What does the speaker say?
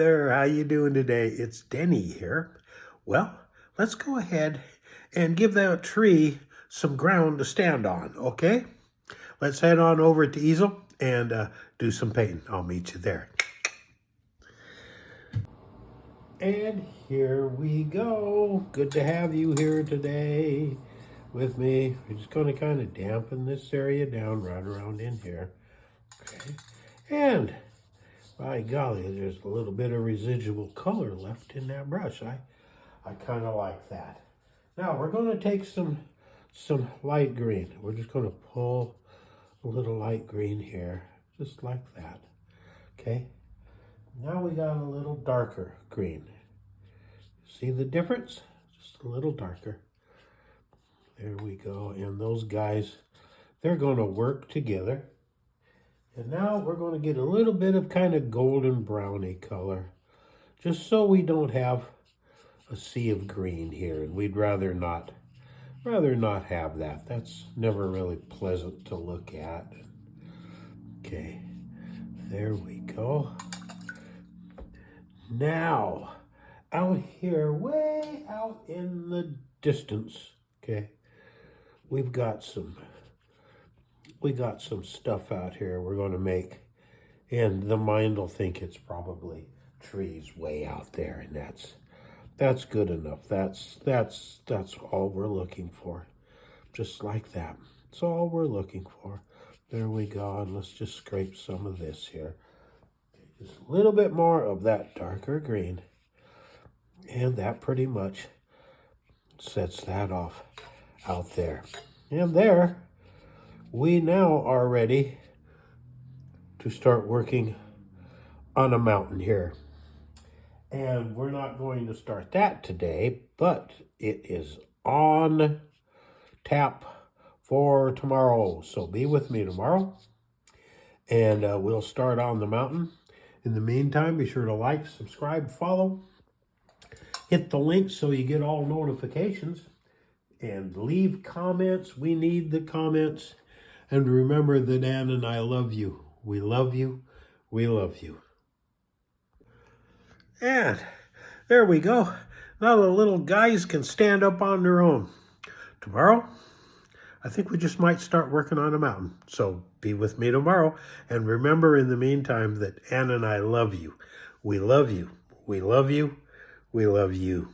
there, how you doing today? It's Denny here. Well, let's go ahead and give that tree some ground to stand on, okay? Let's head on over to easel and do some painting. I'll meet you there. And here we go. Good to have you here today with me. We're just going to kind of dampen this area down right around in here. Okay. And by golly, there's a little bit of residual color left in that brush. I kind of like that. Now we're going to take some light green. We're just going to pull a little light green here, just like that. Okay. Now we got a little darker green. See the difference? Just a little darker. There we go. And those guys, they're going to work together. And now we're going to get a little bit of kind of golden browny color, just so we don't have a sea of green here. And we'd rather not have that. That's never really pleasant to look at. Okay, there we go. Now, out here, way out in the distance, okay, we got some stuff out here we're going to make, and the mind will think it's probably trees way out there, and that's good enough. That's all we're looking for, just like that. That's all we're looking for. There we go. And let's just scrape some of this here. Just a little bit more of that darker green, and that pretty much sets that off out there. And there, we now are ready to start working on a mountain here. And we're not going to start that today, but it is on tap for tomorrow. So be with me tomorrow, and we'll start on the mountain. In the meantime, be sure to like, subscribe, follow, hit the link so you get all notifications, and leave comments. We need the comments. And remember that Ann and I love you. We love you. We love you. And there we go. Now the little guys can stand up on their own. Tomorrow, I think we just might start working on a mountain. So be with me tomorrow. And remember in the meantime that Ann and I love you. We love you. We love you. We love you.